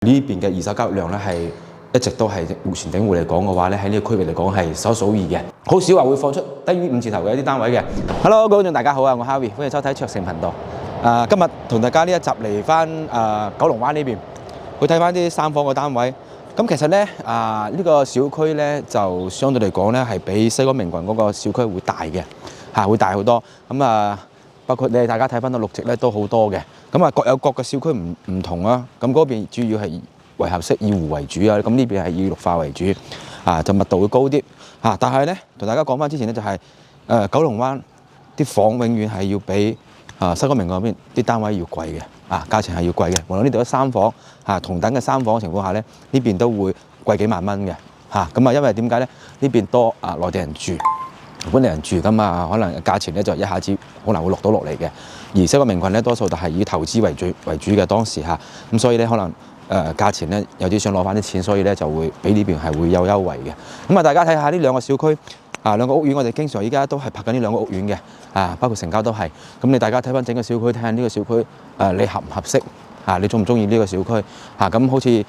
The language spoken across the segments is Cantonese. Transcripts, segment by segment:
呢邊嘅二手交易量咧係一直都係目前整戶嚟講嘅話咧，喺呢個區域嚟講係數一數二嘅，好少話會放出低於5字頭嘅一啲單位嘅。Hello， 各位觀眾大家好啊，我 Harvey， 歡迎收睇卓成頻道。今日同大家呢一集嚟翻九龍灣呢邊，去睇翻啲三房嘅單位。咁其實咧呢個小區咧就相對嚟講咧係比西港明郡嗰個小區會大嘅，會大好多。咁包括大家睇翻到綠植咧都好多嘅。咁各有各嘅小區唔同啦。咁嗰邊主要係圍合式以湖為主啊，咁呢邊係以綠化為主，就密度會高啲。但係咧，同大家講翻之前咧，就係九龍灣啲房永遠係要比西港明郡嗰邊啲單位要貴嘅，價錢係要貴嘅。無論呢度有三房同等嘅三房嘅情況下咧，呢邊都會貴幾萬蚊嘅。咁因為點解咧？呢邊多內地人住。本地人住咁可能價錢咧就一下子好難會落到落嚟嘅。而西港明郡咧多數就係以投資為主嘅當時咁所以咧可能價錢咧有啲想攞翻啲錢，所以咧就會比呢邊係會有優惠嘅。咁大家睇下呢兩個小區兩個屋苑，我哋經常依家都係拍緊呢兩個屋苑嘅包括成交都係。咁你大家睇翻整個小區，睇下呢個小區你合唔合適你中唔中意呢個小區咁好似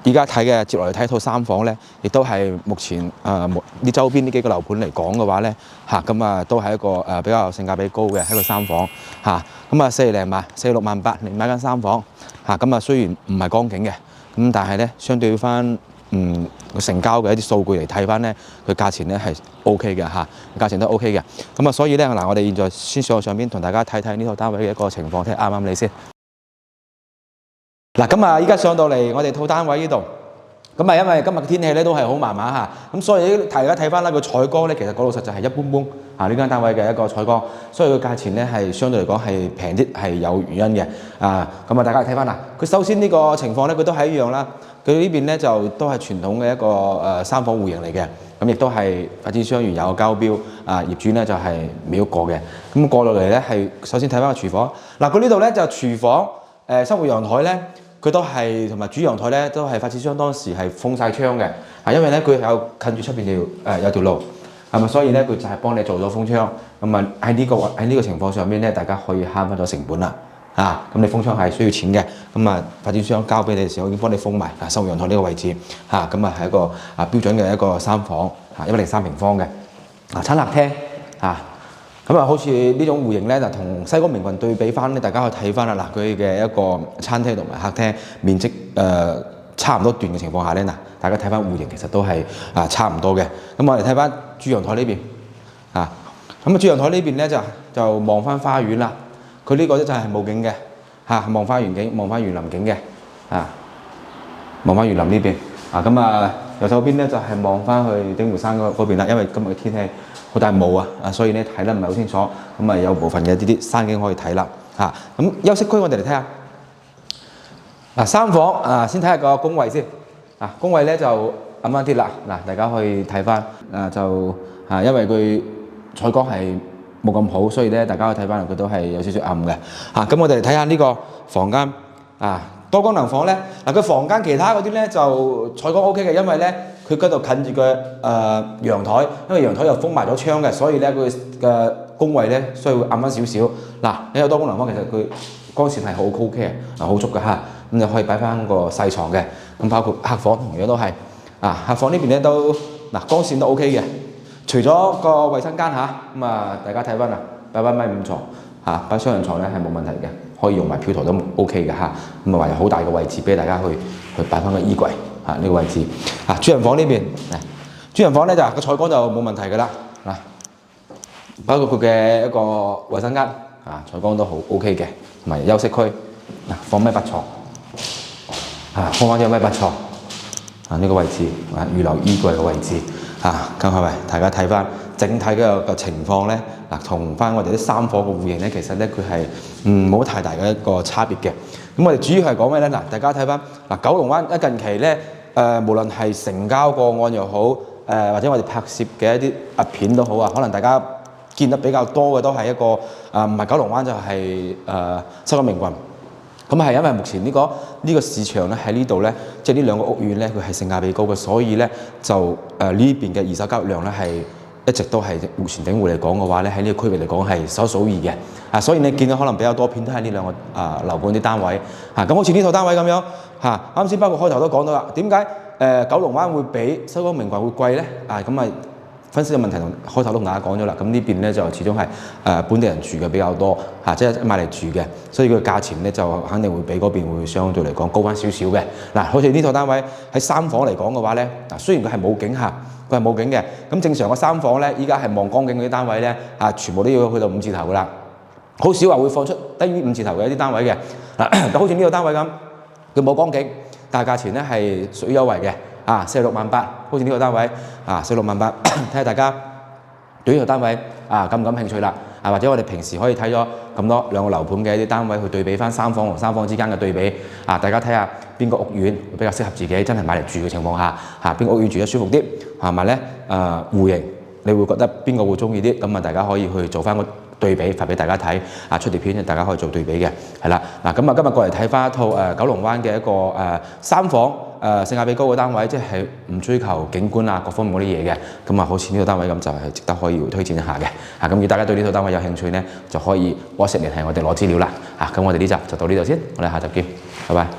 而家睇嘅接落嚟睇一套三房咧，亦都係目前呢周邊呢幾個樓盤嚟講嘅話咧，都係一個比較性價比高嘅一個三房40零萬46萬8你買間三房雖然唔係光景嘅，咁但係咧相對翻成交嘅一啲數據嚟睇翻咧，佢價錢咧係 OK 嘅價錢都 OK 嘅。咁所以咧我哋現在先上邊同大家睇睇呢套單位嘅一個情況，睇啱唔啱你先。依家上到嚟我哋套單位呢度，因為今日嘅天氣咧都係好麻麻咁所以大家睇翻啦，個採光咧其實講老實就係一般般呢間單位嘅一個採光，所以個價錢咧係相對嚟講係平啲，係有原因嘅大家睇翻啦，佢首先呢個情況咧佢都係一樣啦，佢呢邊咧就都係傳統嘅一個三房戶型嚟嘅，咁亦都係發展商原有嘅交標業主咧就係未喐過嘅。咁過落嚟咧係首先睇翻個廚房，佢呢度咧就廚房生活陽台咧。佢都係同埋主陽台咧，都係發展商當時係封晒窗嘅，因為咧佢有近住出邊有條路，所以咧佢就係幫你做咗封窗。喺呢個情況上面咧，大家可以慳翻咗成本啦。咁你封窗係需要錢嘅，發展商交俾你嘅時候已經幫你封埋生活陽台呢個位置，係一個標準嘅一個三房103平方嘅餐客廳好似呢種戶型咧，就同西港明郡對比翻咧，大家可以睇翻啦。佢嘅一個餐廳同埋客廳面積差唔多段嘅情況下咧，大家睇翻戶型其實都係差唔多嘅。咁我哋睇翻主陽台呢邊主陽台呢邊咧就望翻花園啦。佢呢個咧就係冇景嘅望花園景，望翻園林景嘅望翻園林呢邊右手邊咧就係望翻去鼎湖山嗰邊啦。因為今日嘅天氣好大霧所以咧睇得唔係好清楚，有部分嘅啲山景可以睇啦咁休息區我哋嚟睇下三房先睇下個工位先工位咧就暗啲啦大家可以睇翻因為佢採光係冇咁好，所以咧大家可以睇翻佢都係有少少暗嘅咁我哋嚟睇下呢個房間多功能房咧佢房間其他嗰啲咧就採光 OK 嘅，因為咧佢嗰度近住個陽台，因為陽台又封埋咗窗嘅，所以咧佢嘅工位咧需要暗翻少少。你有多功能房其實佢光線係好 OK 嘅好足嘅咁你可以擺翻個細床嘅。咁包括客房同樣都係客房呢邊咧都光線都 OK 嘅，除咗個衞生間大家睇翻擺翻1.5米床擺雙人床咧係冇問題嘅，可以用埋飄台都 OK 嘅話有好大嘅位置俾大家去擺翻個衣櫃呢個位置主人房呢邊主人房咧就個採光就冇問題㗎啦包括佢嘅一個衞生間採光都好 OK 嘅，同埋休息區放1.8米床放翻1.8米床呢個位置預留衣櫃嘅位置咁係咪大家睇翻整體嘅個情況咧同翻我哋啲三房嘅戶型咧，其實咧佢係冇太大嘅一個差別嘅。咁我哋主要係講咩咧大家睇翻九龍灣近期咧無論係成交個案又好或者我哋拍攝嘅一啲片都好可能大家見得比較多嘅都係一個唔係九龍灣就係西港明郡。咁係因為目前呢個市場咧喺呢度咧，即係呢兩個屋苑咧，佢係性價比高嘅，所以咧就呢邊嘅二手交易量咧係一直都係目前鼎湖嚟講嘅話咧，喺呢個區域嚟講係數一數二嘅，所以你見到可能比較多片都係呢兩個樓盤啲單位，咁好似呢套單位咁樣，啱先包括開頭都講到啦，點解九龍灣會比西貢名貴會貴咧？咁啊分析嘅問題同開頭都同大家講咗啦，咁呢邊咧就始終係本地人住嘅比較多，即係買嚟住嘅，所以佢價錢咧就肯定會比嗰邊會相對嚟講高翻少少嘅。好似呢套單位喺三房嚟講嘅話咧，雖然佢係冇景佢係冇景嘅，咁正常嘅三房咧，依家係望江景嗰啲單位咧，全部都要去到5字頭噶啦，好少話會放出低於5字頭嘅一啲單位嘅。就好似呢個單位咁，佢冇江景，但係價錢咧係屬於優惠嘅。46萬8，好似呢個單位46萬8，睇下大家對呢個單位感唔感興趣啦？或者我哋平時可以睇咗咁多兩個樓盤嘅一啲單位去對比翻三房同三房之間嘅對比，大家睇下邊個屋苑比較適合自己，真係買嚟住嘅情況下，邊個屋苑住得舒服啲，同埋咧戶型，你會覺得邊個會中意啲？咁大家可以去做翻個對比發俾大家睇，出條片大家可以做對比嘅，係啦。咁今日過嚟睇翻一套九龍灣嘅一個三房性價比高嘅單位，即係唔追求景觀各方面嗰啲嘢嘅，咁好似呢個單位咁就係值得可以推薦一下嘅。咁如果大家對呢套單位有興趣呢，就可以WhatsApp聯繫我哋攞資料啦。咁我哋呢集就到呢度先，我哋下集見，拜拜。